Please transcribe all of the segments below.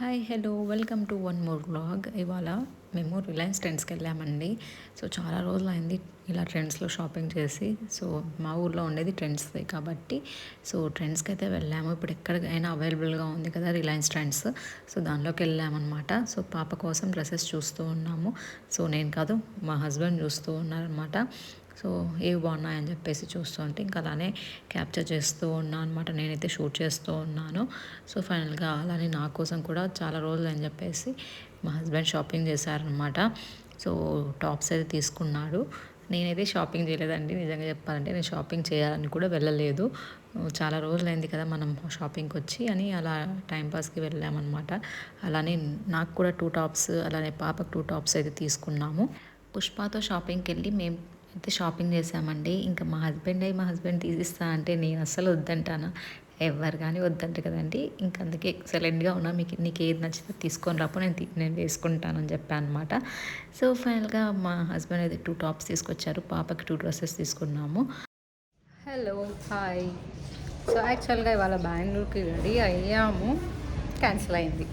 Hi hello welcome to one more vlog. ఇవాళ మేము Reliance ట్రెండ్స్కి వెళ్ళామండి. సో చాలా రోజులు అయింది ఇలా ట్రెండ్స్లో షాపింగ్ చేసి. సో మా ఊర్లో ఉండేది ట్రెండ్స్ కాబట్టి సో ట్రెండ్స్కి అయితే వెళ్ళాము. ఇప్పుడు ఎక్కడికైనా అవైలబుల్గా ఉంది కదా రిలయన్స్ ట్రెండ్స్. సో దానిలోకి వెళ్ళామన్నమాట. సో పాప కోసం డ్రెస్సెస్ చూస్తూ ఉన్నాము. సో నేను కాదు, మా హస్బెండ్ చూస్తూ ఉన్నారనమాట. సో ఏవి బాగున్నాయని చెప్పేసి చూస్తూ ఉంటే ఇంకా అలానే క్యాప్చర్ చేస్తూ ఉన్నాను అనమాట. నేనైతే షూట్ చేస్తూ ఉన్నాను. సో ఫైనల్గా అలానే నా కోసం కూడా చాలా రోజులు అని చెప్పేసి మా హస్బెండ్ షాపింగ్ చేశారనమాట. సో టాప్స్ అయితే తీసుకున్నాడు. నేనైతే షాపింగ్ చేయలేదండి, నిజంగా చెప్పాలంటే. నేను షాపింగ్ చేయాలని కూడా వెళ్ళలేదు. చాలా రోజులైంది కదా మనం షాపింగ్కి వచ్చి అని అలా టైంపాస్కి వెళ్ళామన్నమాట. అలానే నాకు కూడా 2 టాప్స్, అలానే పాపకు 2 టాప్స్ అయితే తీసుకున్నాము. పుష్పతో షాపింగ్కి వెళ్ళి మేము అయితే షాపింగ్ చేసామండి. ఇంకా మా హస్బెండ్ తీసిస్తా అంటే నేను అస్సలు వద్దంటాను. ఎవరు కానీ వద్దంటారు కదండి. ఇంక అందుకే సైలెంట్గా ఉన్నా. నీకు ఏది నచ్చితే తీసుకొని రాపో, నేను వేసుకుంటానని చెప్పాను అనమాట. సో ఫైనల్గా మా హస్బెండ్ అయితే 2 టాప్స్ తీసుకొచ్చారు. పాపకి 2 డ్రెస్సెస్ తీసుకున్నాము. Hello hi. సో యాక్చువల్గా ఇవాళ బెంగళూరుకి రెడీ అయ్యాము, క్యాన్సిల్ అయింది.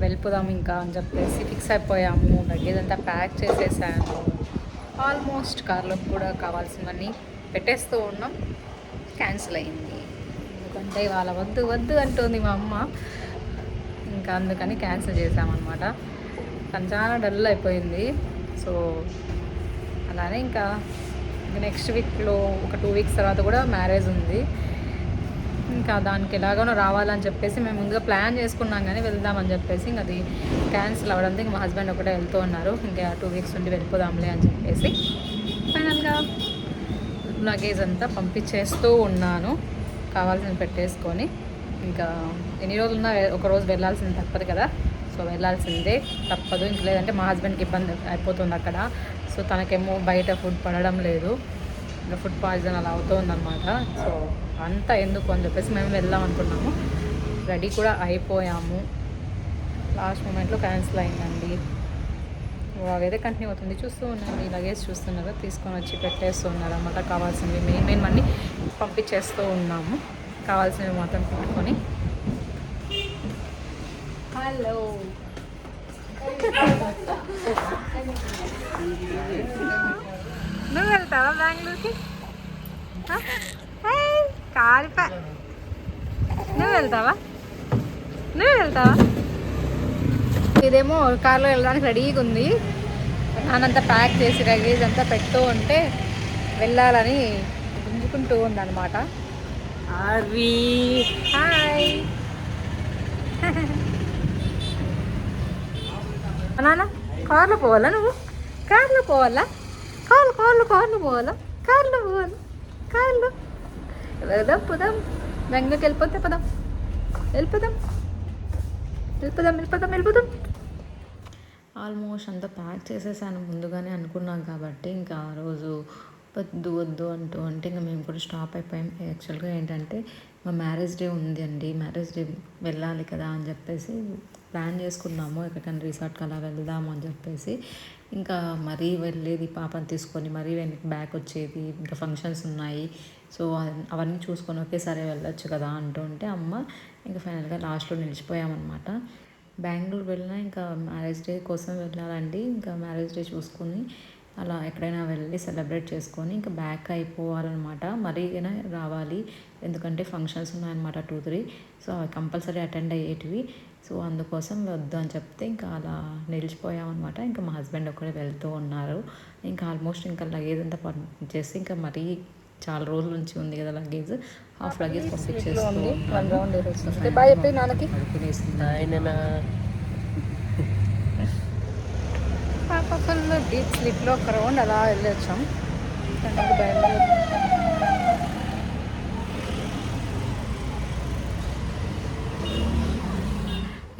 వెళ్ళిపోదాం ఇంకా అని చెప్పేసి ఫిక్స్ అయిపోయాము. లగేజ్ అంతా ప్యాక్ చేసేసాను. ఆల్మోస్ట్ కార్లో కూడా కావాల్సినవన్నీ పెట్టేస్తూ ఉన్నాం. క్యాన్సిల్ అయింది ఎందుకంటే ఇవాళ వద్దు వద్దు అంటుంది మా అమ్మ. ఇంకా అందుకని క్యాన్సిల్ చేసామన్నమాట. తను చాలా డల్ అయిపోయింది. సో అలానే ఇంకా నెక్స్ట్ వీక్లో ఒక 2 వీక్స్ తర్వాత కూడా మ్యారేజ్ ఉంది. ఇంకా దానికి ఎలాగోనో రావాలని చెప్పేసి మేము ముందుగా ప్లాన్ చేసుకున్నాం, కానీ వెళ్దామని చెప్పేసి ఇంకా అది క్యాన్సిల్ అవ్వడంతో ఇంకా మా హస్బెండ్ ఒకటే వెళ్తూ ఉన్నారు. ఇంకా 2 వీక్స్ ఉండి వెళ్ళిపోదాంలే అని చెప్పేసి ఫైనల్గా లగేజ్ అంతా పంపించేస్తూ ఉన్నాను. కావాల్సింది పెట్టేసుకొని ఇంకా ఎన్ని రోజులున్నా ఒకరోజు వెళ్ళాల్సింది తప్పదు కదా. సో వెళ్ళాల్సిందే తప్పదు. ఇంక లేదంటే మా హస్బెండ్కి ఇబ్బంది అయిపోతుంది అక్కడ. సో తనకేమో బయట ఫుడ్ పడడం లేదు, ఇంకా ఫుడ్ పాయిజన్ అలా అవుతుందన్నమాట. సో అంతా ఎందుకు అని చెప్పేసి మేము వెళ్దాం అనుకున్నాము. రెడీ కూడా అయిపోయాము. లాస్ట్ మూమెంట్లో క్యాన్సిల్ అయిందండి. అదైతే కంటిన్యూ అవుతుంది. చూస్తూ ఉన్నాను, ఈ లగేజ్ చూస్తున్నారు, తీసుకొని వచ్చి పెట్టేస్తూ ఉన్నారు అన్నమాట. కావాల్సినవి మెయిన్ అన్నీ పంపించేస్తూ ఉన్నాము. కావాల్సినవి మాత్రం పెట్టుకొని. హలో నువ్వు వెళ్తావా బెంగళూరుకి? కాలిపా. నువ్వు వెళ్తావా? ఇదేమో కార్లో వెళ్ళడానికి రెడీగా ఉంది. నానంతా ప్యాక్ చేసి లగేజ్ అంతా పెడుతూ ఉంటే వెళ్ళాలని గుంజుకుంటూ ఉందన్నమాట. అవి హాయ్ నాన్న, కార్లో పోవాలా నువ్వు? కార్లో పోవాలా? కార్లో పోవాలా? కార్లో పోదాం. బెంగళూరుకి వెళ్ళిపోదాం. ఆల్మోస్ట్ అంతా ప్యాక్ చేసేసాను ముందుగానే అనుకున్నాం కాబట్టి ఇంకా ఆ రోజు వద్దు అంటూ అంటే ఇంకా మేము కూడా స్టాప్ అయిపోయాం. యాక్చువల్గా ఏంటంటే మా మ్యారేజ్ డే ఉంది అండి. మ్యారేజ్ డే వెళ్ళాలి కదా అని చెప్పేసి ప్లాన్ చేసుకున్నాము. ఎక్కడికైనా రిసార్ట్కి అలా వెళ్దాము అని చెప్పేసి. ఇంకా మరీ వెళ్ళేది పాపని తీసుకొని, మరీ వెనక్కి బ్యాక్ వచ్చేది, ఇంకా ఫంక్షన్స్ ఉన్నాయి. సో అవన్నీ చూసుకొని ఒకేసారి వెళ్ళొచ్చు కదా అంటూ ఉంటే అమ్మ ఇంకా ఫైనల్గా లాస్ట్లో నిలిచిపోయామన్నమాట. బెంగళూరు వెళ్ళినా ఇంకా మ్యారేజ్ డే కోసం వెళ్ళాలండి. ఇంకా మ్యారేజ్ డే చూసుకొని అలా ఎక్కడైనా వెళ్ళి సెలబ్రేట్ చేసుకొని ఇంకా బ్యాక్ అయిపోవాలన్నమాట. మరీ రావాలి, ఎందుకంటే ఫంక్షన్స్ ఉన్నాయన్నమాట 2-3. సో అవి కంపల్సరీ అటెండ్ అయ్యేటివి. సో అందుకోసం వద్దు అని చెప్తే ఇంకా అలా నిలిచిపోయామన్నమాట. ఇంకా మా హస్బెండ్ ఒకడే వెళ్తూ ఉన్నారు. ఇంకా ఆల్మోస్ట్ ఇంకా లగేజ్ అంతా పంపించేసి ఇంకా మరీ చాలా రోజుల నుంచి ఉంది కదా లగేజ్, హాఫ్ లగేజ్ పంపించేస్తుంది. పాప ఫుల్ డీప్ స్లీప్లో ఒక రౌండ్ అలా వెళ్ళొచ్చాం.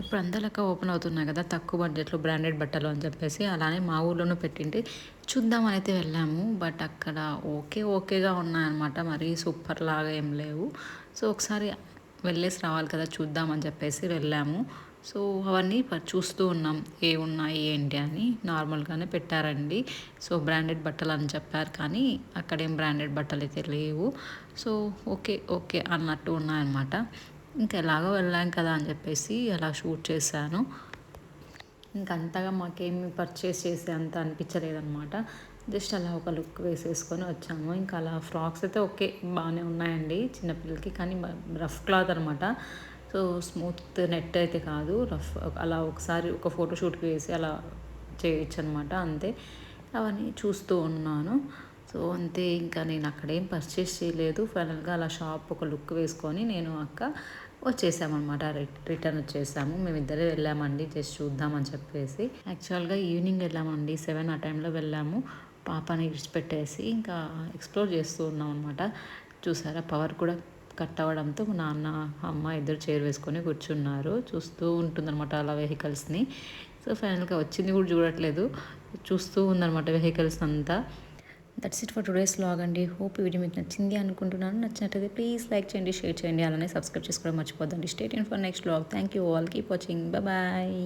ఇప్పుడు అందరిలెక్క ఓపెన్ అవుతున్నాయి కదా తక్కువ బడ్జెట్లో బ్రాండెడ్ బట్టలు అని చెప్పేసి. అలానే మా ఊర్లోనూ పెట్టింటే చూద్దామని అయితే వెళ్ళాము. బట్ అక్కడ ఓకేగా ఉన్నాయన్నమాట. మరీ సూపర్ లాగా ఏం లేవు. సో ఒకసారి వెళ్ళేసి రావాలి కదా చూద్దామని చెప్పేసి వెళ్ళాము. సో అవన్నీ చూస్తూ ఉన్నాం ఏమున్నాయి ఏంటి అని. నార్మల్గానే పెట్టారండి. సో బ్రాండెడ్ బట్టలు అని చెప్పారు, కానీ అక్కడేం బ్రాండెడ్ బట్టలు అయితే లేవు. సో ఓకే అన్నట్టు ఉన్నాయన్నమాట. ఇంకా ఎలాగో వెళ్ళాం కదా అని చెప్పేసి అలా షూట్ చేశాను. ఇంక అంతగా మాకేమి పర్చేస్ చేసే అంత అనిపించలేదనమాట. జస్ట్ అలా ఒక లుక్ వేసేసుకొని వచ్చాము. ఇంకా అలా ఫ్రాక్స్ అయితే ఓకే బాగానే ఉన్నాయండి చిన్నపిల్లలకి. కానీ రఫ్ క్లాత్ అనమాట. సో స్మూత్ నెట్ అయితే కాదు, రఫ్. అలా ఒకసారి ఒక ఫోటోషూట్కి వేసి అలా చేయొచ్చు అనమాట, అంతే. అవన్నీ చూస్తూ ఉన్నాను. సో అంతే, ఇంకా నేను అక్కడేం పర్చేస్ చేయలేదు. ఫైనల్గా అలా షాప్ ఒక లుక్ వేసుకొని నేను అక్క వచ్చేసామన్నమాట. రిటర్న్ వచ్చేసాము. మేమిద్దరే వెళ్ళామండి జస్ట్ చూద్దామని చెప్పేసి. యాక్చువల్గా ఈవినింగ్ వెళ్ళామండి, 7 ఆ టైంలో వెళ్ళాము. పాపని విడిచిపెట్టేసి ఇంకా ఎక్స్ప్లోర్ చేస్తూ ఉన్నాం అనమాట. చూసారా, పవర్ కూడా కట్ అవ్వడంతో మా నాన్న అమ్మ ఇద్దరు చైర్ వేసుకొని కూర్చున్నారు. చూస్తూ ఉంటుందన్నమాట అలా వెహికల్స్ని. సో ఫైనల్గా వచ్చింది కూడా చూడట్లేదు, చూస్తూ ఉందన్నమాట వెహికల్స్ అంతా. That's it for today's vlog అండి. హోప్ ఈ వీడియో మీకు నచ్చింది అనుకుంటున్నాను. నచ్చినట్లయితే ప్లీజ్ లైక్ చేయండి, షేర్ చేయండి, అలానే సబ్స్క్రైబ్ చేసుకోవడం మర్చిపోద్దండి. Stay tune for next vlog. Thank you all, keep watching, bye.